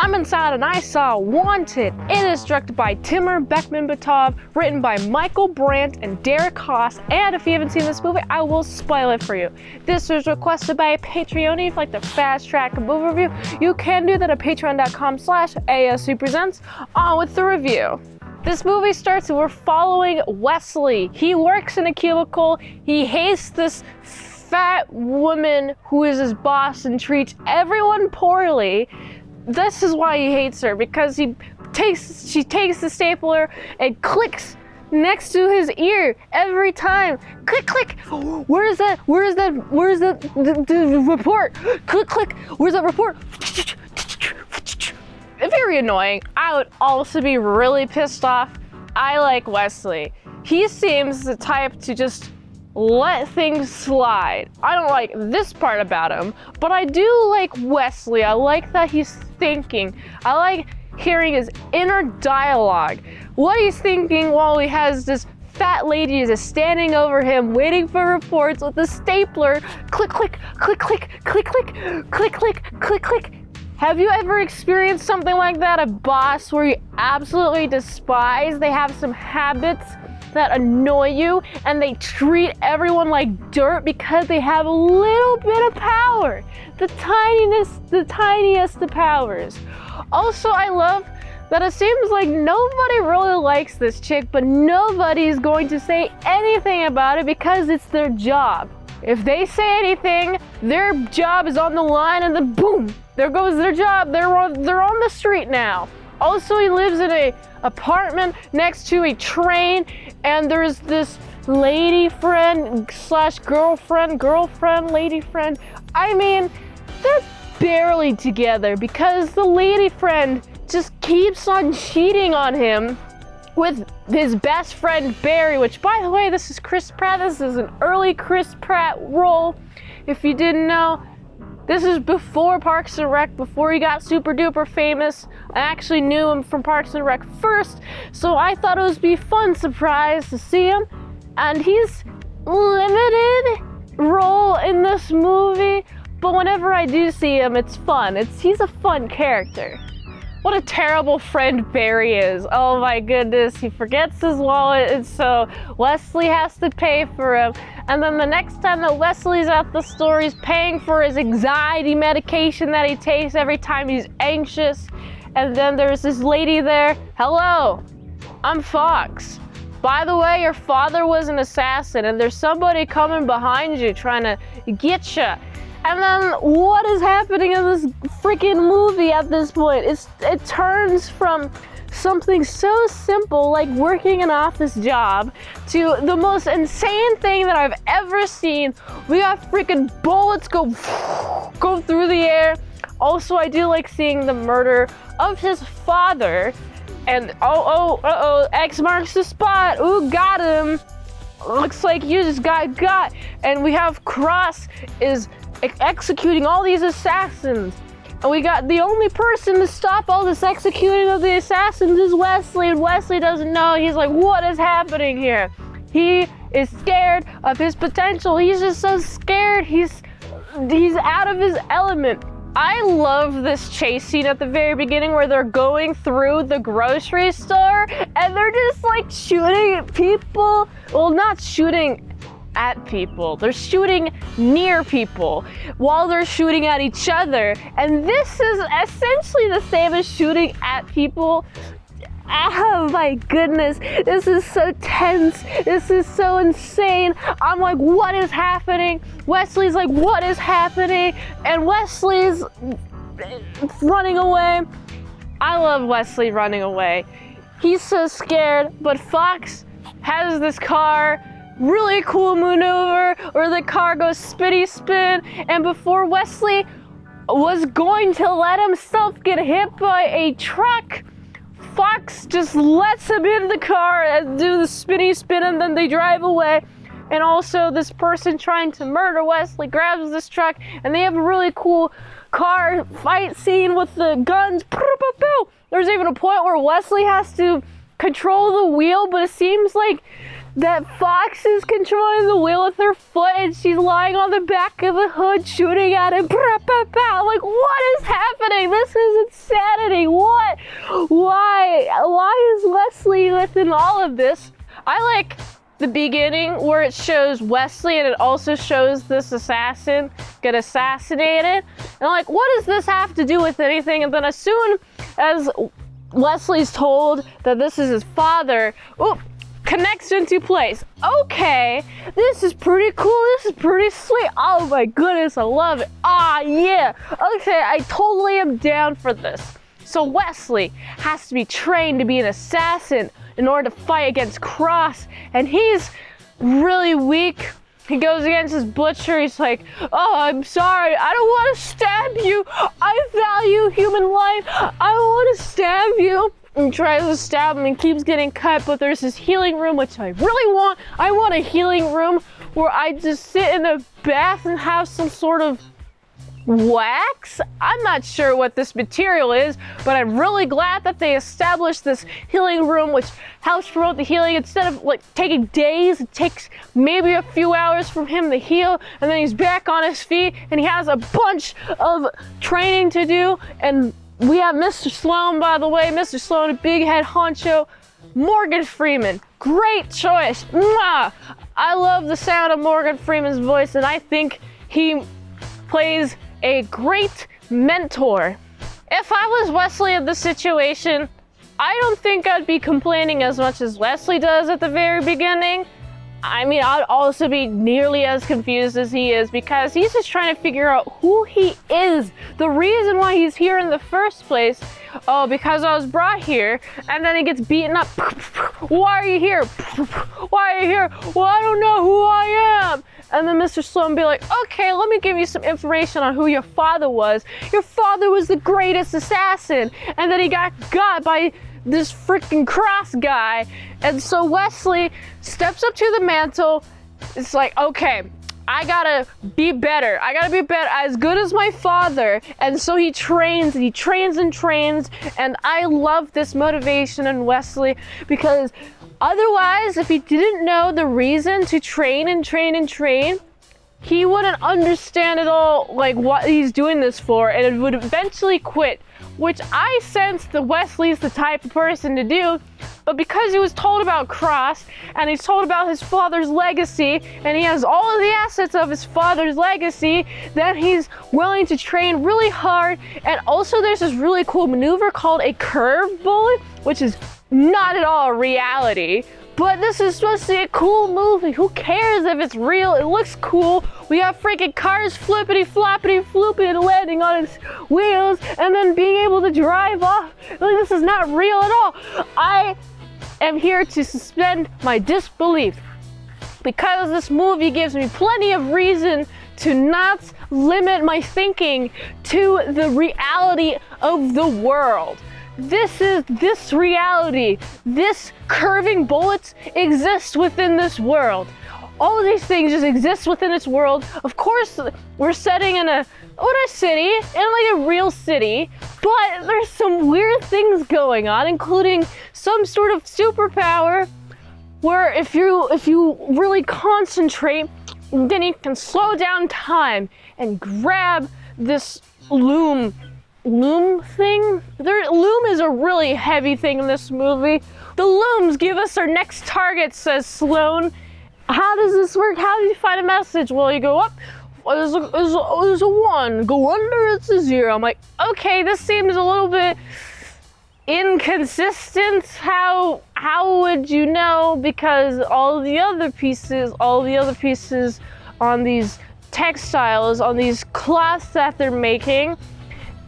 I'm inside and I saw Wanted. It is directed by Timur Bekmambetov, written by Michael Brandt and Derek Haas, and if you haven't seen this movie, I will spoil it for you. This was requested by a Patreon. If you like the fast track movie review, you can do that at patreon.com/ASEPresents. On with the review. This movie starts and we're following Wesley. He works in a cubicle. He hates this fat woman who is his boss and treats everyone poorly. This is why he hates her, because she takes the stapler and clicks next to his ear every time. Click, click. Where's the report? Click, click. Where's that report? Very annoying. I would also be really pissed off. I like Wesley. He seems the type to just let things slide. I don't like this part about him, but I do like Wesley. I like that he's thinking. I like hearing his inner dialogue. What he's thinking while he has this fat lady just standing over him, waiting for reports with a stapler. Click, click, click, click, click, click, click, click, click, click. Have you ever experienced something like that? A boss where you absolutely despise? They have some habits that annoy you, and they treat everyone like dirt because they have a little bit of power. The tiniest of powers. Also, I love that it seems like nobody really likes this chick, but nobody's going to say anything about it because it's their job. If they say anything, their job is on the line, and then boom, there goes their job. They're on the street now. Also, he lives in a apartment next to a train, and there's this lady friend / girlfriend, lady friend. I mean, they're barely together because the lady friend just keeps on cheating on him with his best friend Barry, which, by the way, this is Chris Pratt. This is an early Chris Pratt role. If you didn't know, this is before Parks and Rec, before he got super duper famous. I actually knew him from Parks and Rec first, so I thought it would be a fun surprise to see him. And he's limited role in this movie, but whenever I do see him, it's fun. He's a fun character. What a terrible friend Barry is. Oh my goodness, he forgets his wallet, and so Wesley has to pay for him. And then the next time that Wesley's at the store, he's paying for his anxiety medication that he takes every time he's anxious. And then there's this lady there. Hello, I'm Fox. By the way, your father was an assassin, and there's somebody coming behind you trying to get you. And then what is happening in this freaking movie at this point? It turns from something so simple like working an office job to the most insane thing that I've ever seen. We got freaking bullets go through the air. Also, I do like seeing the murder of his father. And X marks the spot. Ooh, got him. Looks like you just got. And we have Cross is executing all these assassins, and we got the only person to stop all this executing of the assassins is Wesley, and Wesley doesn't know. He's like, what is happening here? He is scared of his potential. He's just so scared. He's out of his element. I love this chase scene at the very beginning where they're going through the grocery store and they're just like shooting at people. Well, not shooting at people. They're shooting near people while they're shooting at each other. And this is essentially the same as shooting at people. Oh my goodness, this is so tense. This is so insane. I'm like, what is happening? Wesley's like, what is happening? And Wesley's running away. I love Wesley running away. He's so scared, but Fox has this car. Really cool maneuver where the car goes spinny spin, and before Wesley was going to let himself get hit by a truck, Fox just lets him in the car and do the spinny spin, and then they drive away. And also this person trying to murder Wesley grabs this truck, and they have a really cool car fight scene with the guns. There's even a point where Wesley has to control the wheel, but it seems like that Fox is controlling the wheel with her foot and she's lying on the back of the hood shooting at it. I'm like, what is happening? This is insanity. What? Why is Wesley within all of this? I like the beginning where it shows Wesley and it also shows this assassin get assassinated. And I'm like, what does this have to do with anything? And then as soon as Wesley's told that this is his father, connects into place. Okay, this is pretty cool. This is pretty sweet. Oh my goodness, I love it. Yeah. Okay, I totally am down for this. So Wesley has to be trained to be an assassin in order to fight against Cross, and he's really weak. He goes against his butcher. He's like, oh, I'm sorry. I don't want to stab you. I value human life. I don't want to stab you. And tries to stab him and keeps getting cut, but there's this healing room, which I really want. I want a healing room where I just sit in a bath and have some sort of wax. I'm not sure what this material is, but I'm really glad that they established this healing room, which helps promote the healing. Instead of like taking days, it takes maybe a few hours for him to heal, and then he's back on his feet, and he has a bunch of training to do. And we have Mr. Sloan, by the way. Mr. Sloan, a big head honcho. Morgan Freeman, great choice. Mwah! I love the sound of Morgan Freeman's voice, and I think he plays a great mentor. If I was Wesley in this situation, I don't think I'd be complaining as much as Wesley does at the very beginning. I mean, I'd also be nearly as confused as he is because he's just trying to figure out who he is. The reason why he's here in the first place. Oh, because I was brought here, and then he gets beaten up. Why are you here? Why are you here? Well, I don't know who I am. And then Mr. Sloan be like, okay, let me give you some information on who your father was. Your father was the greatest assassin, and then he got by this freaking Cross guy. And so Wesley steps up to the mantle. It's like, okay, I gotta be better. I gotta be better, as good as my father. And so he trains and he trains and trains. And I love this motivation in Wesley because otherwise, if he didn't know the reason to train and train and train, he wouldn't understand at all like what he's doing this for, and it would eventually quit, which I sense that Wesley's the type of person to do. But because he was told about Cross, and he's told about his father's legacy, and he has all of the assets of his father's legacy, then he's willing to train really hard. And also there's this really cool maneuver called a curve bullet, which is not at all reality. But this is supposed to be a cool movie. Who cares if it's real? It looks cool. We have freaking cars flippity floppity flooping and landing on its wheels and then being able to drive off. Like, this is not real at all. I am here to suspend my disbelief because this movie gives me plenty of reason to not limit my thinking to the reality of the world. This reality, this curving bullets exists within this world. All of these things just exist within this world. Of course, we're setting in a city, in like a real city, but there's some weird things going on, including some sort of superpower where if you really concentrate, then you can slow down time and grab this loom thing. Loom is a really heavy thing in this movie. The looms give us our next target, says Sloan. How does this work? How do you find a message? Well, you go up, there's a 1. Go under, it's a 0. I'm like, okay, this seems a little bit inconsistent. How would you know? Because all the other pieces on these textiles, on these cloths that they're making,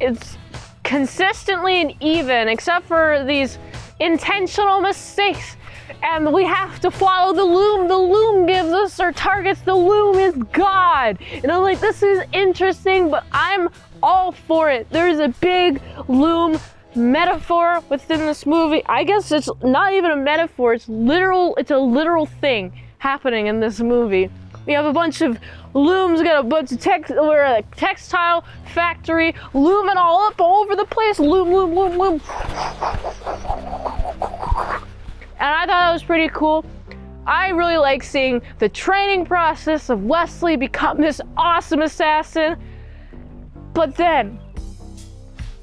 it's consistently and even, except for these intentional mistakes. And we have to follow the loom. The loom gives us our targets. The loom is God. And I'm like, this is interesting, but I'm all for it. There's a big loom metaphor within this movie. I guess it's not even a metaphor. It's literal. It's a literal thing happening in this movie. We have a bunch of looms, got a bunch of we're a textile factory, looming all over the place. Loom. And I thought that was pretty cool. I really like seeing the training process of Wesley become this awesome assassin. But then,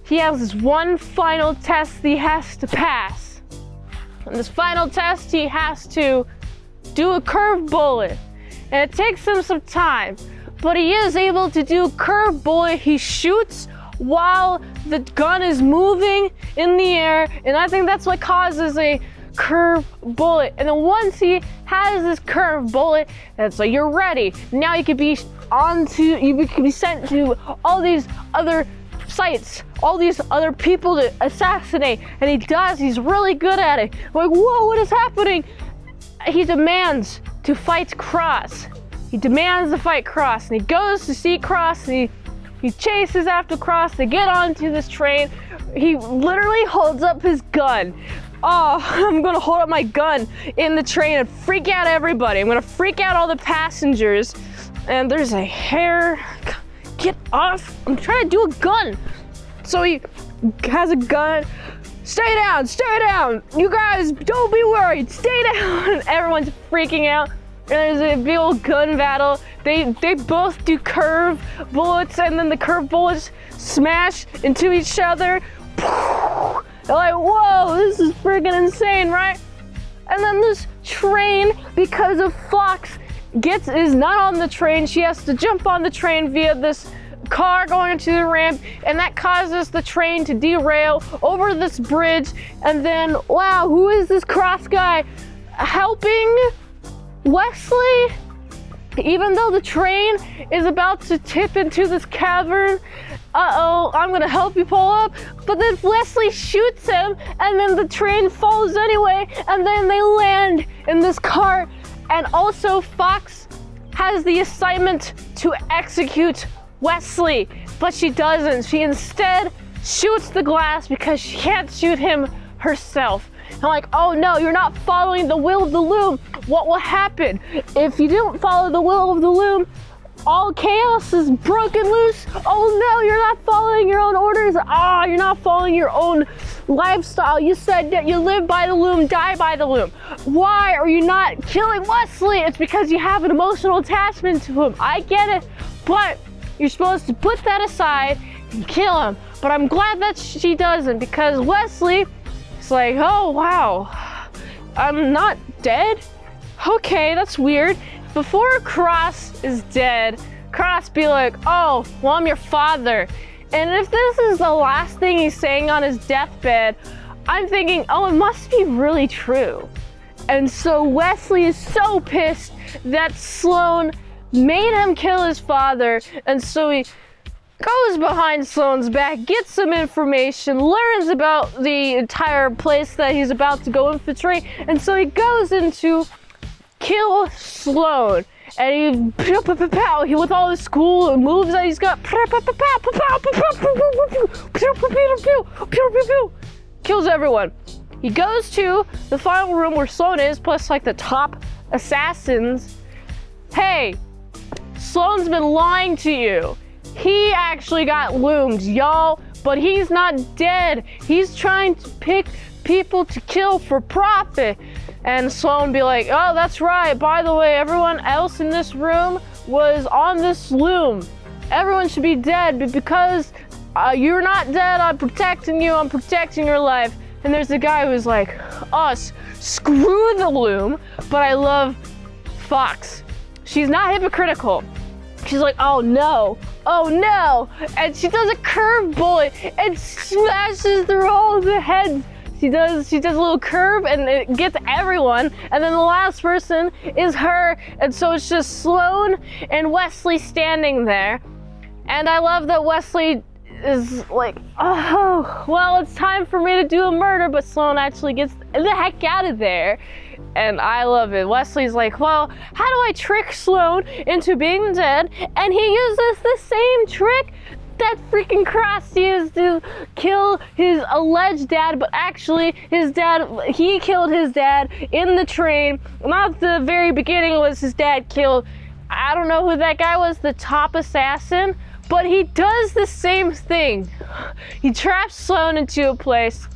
he has this one final test he has to pass. And this final test, he has to do a curved bullet. And it takes him some time, but he is able to do a curved bullet. He shoots while the gun is moving in the air, and I think that's what causes a curved bullet. And then once he has this curved bullet, it's like, you're ready. Now you can be sent to all these other sites, all these other people to assassinate. And he's really good at it. I'm like, whoa, what is happening? He demands to fight Cross. He demands to fight Cross, and he goes to see Cross, and he chases after Cross. They get onto this train. He literally holds up his gun. Oh, I'm gonna hold up my gun in the train and freak out everybody. I'm gonna freak out all the passengers. And there's a hair. Get off. I'm trying to do a gun. So he has a gun. Stay down, stay down. You guys, don't be worried. Stay down. And everyone's freaking out. And there's a big old gun battle. They both do curve bullets, and then the curved bullets smash into each other. They're like, whoa, this is freaking insane, right? And then this train, because of Fox, is not on the train. She has to jump on the train via this car going to the ramp, and that causes the train to derail over this bridge. And then, wow, who is this Cross guy helping Wesley? Even though the train is about to tip into this cavern, I'm gonna help you pull up. But then Wesley shoots him, and then the train falls anyway, and then they land in this cart. And also Fox has the assignment to execute Wesley, but she doesn't. She instead shoots the glass because she can't shoot him herself. I'm like, oh no, you're not following the will of the loom. What will happen if you don't follow the will of the loom? All chaos is broken loose. Oh no, you're not following your own orders. You're not following your own lifestyle. You said that you live by the loom, die by the loom. Why are you not killing Wesley? It's because you have an emotional attachment to him. I get it, but you're supposed to put that aside and kill him. But I'm glad that she doesn't, because Wesley is like, oh wow, I'm not dead? Okay, that's weird. Before Cross is dead, Cross be like, oh, well, I'm your father. And if this is the last thing he's saying on his deathbed, I'm thinking, oh, it must be really true. And so Wesley is so pissed that Sloane made him kill his father. And so he goes behind Sloane's back, gets some information, learns about the entire place that he's about to go infiltrate. And so he goes into kill Sloane, and he with all his cool moves that he's got, kills everyone. He goes to the final room where Sloane is, plus like the top assassins. Hey, Sloane's been lying to you. He actually got loomed, y'all, but he's not dead. He's trying to pick people to kill for profit. And Sloane be like, oh, that's right. By the way, everyone else in this room was on this loom. Everyone should be dead, but because you're not dead, I'm protecting you. I'm protecting your life. And there's a guy who's like, us, screw the loom, but I love Fox. She's not hypocritical. She's like, oh no, and she does a curved bullet and smashes through all the heads. She does a little curve and it gets everyone, and then the last person is her, and so it's just Sloane and Wesley standing there. And I love that Wesley is like, oh, well, it's time for me to do a murder, but Sloane actually gets the heck out of there. And I love it. Wesley's like, well, how do I trick Sloane into being dead? And he uses the same trick that freaking Cross used to kill his alleged dad, but actually he killed his dad in the train. Not the very beginning was his dad killed. I don't know who that guy was, the top assassin, but he does the same thing. He traps Sloane into a place,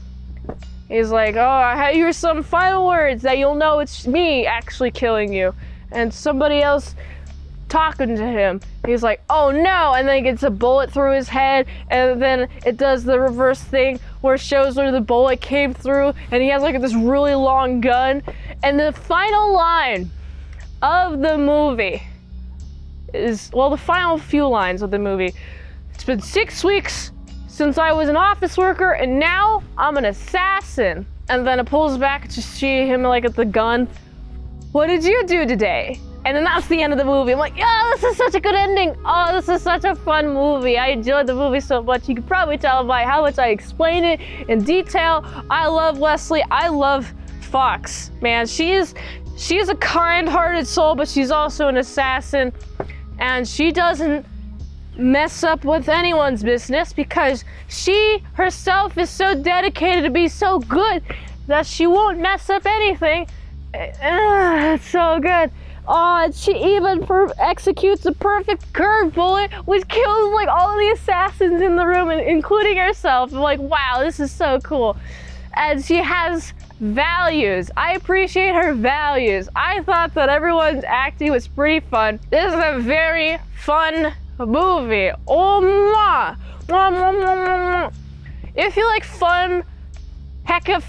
He's like, oh, here's some final words that you'll know it's me actually killing you. And somebody else talking to him. He's like, oh no, and then he gets a bullet through his head, and then it does the reverse thing where it shows where the bullet came through, and he has like this really long gun. And the final line of the movie is, well, the final few lines of the movie. It's been 6 weeks since I was an office worker, and now I'm an assassin. And then it pulls back to see him like at the gun. What did you do today? And then that's the end of the movie. I'm like, yeah, this is such a good ending. Oh, this is such a fun movie. I enjoyed the movie so much. You can probably tell by how much I explain it in detail. I love Leslie. I love Fox. Man, she's a kind-hearted soul, but she's also an assassin. And she doesn't mess up with anyone's business because she herself is so dedicated to be so good that she won't mess up anything. It's so good. Oh, and she even executes a perfect curve bullet, which kills like all of the assassins in the room, including herself. I'm like, wow, this is so cool. And she has values. I appreciate her values. I thought that everyone's acting was pretty fun. This is a very fun movie. Oh, mwah. Mwah, mwah, mwah, mwah. If you like fun, hecka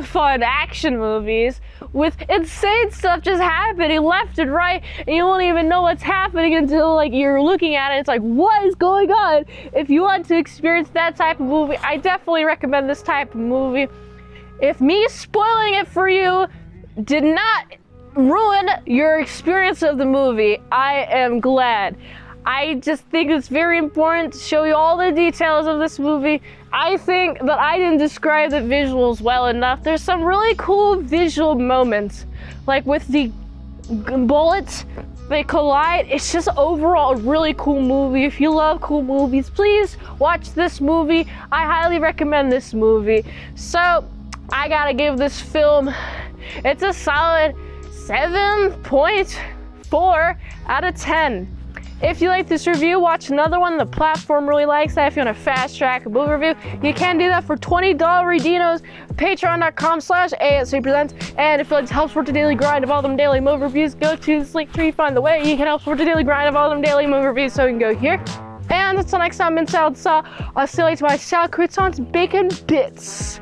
fun action movies with insane stuff just happening left and right, and you won't even know what's happening until like you're looking at it. It's like, what is going on? If you want to experience that type of movie, I definitely recommend this type of movie. If me spoiling it for you did not ruin your experience of the movie, I am glad. I just think it's very important to show you all the details of this movie. I think that I didn't describe the visuals well enough. There's some really cool visual moments, like with the bullets, they collide. It's just overall a really cool movie. If you love cool movies, please watch this movie. I highly recommend this movie. So I gotta give this film, it's a solid 7.4 out of 10. If you like this review, watch another one. The platform really likes that. If you want to fast track a movie review, you can do that for $20 redeemos. Patreon.com/ASEPresents. And if you like to help support the daily grind of all them daily movie reviews, go to this link tree, find the way. You can help support the daily grind of all them daily movie reviews, so you can go here. And until next time, mint salad saw. I'll see you later to my salad croutons, bacon bits.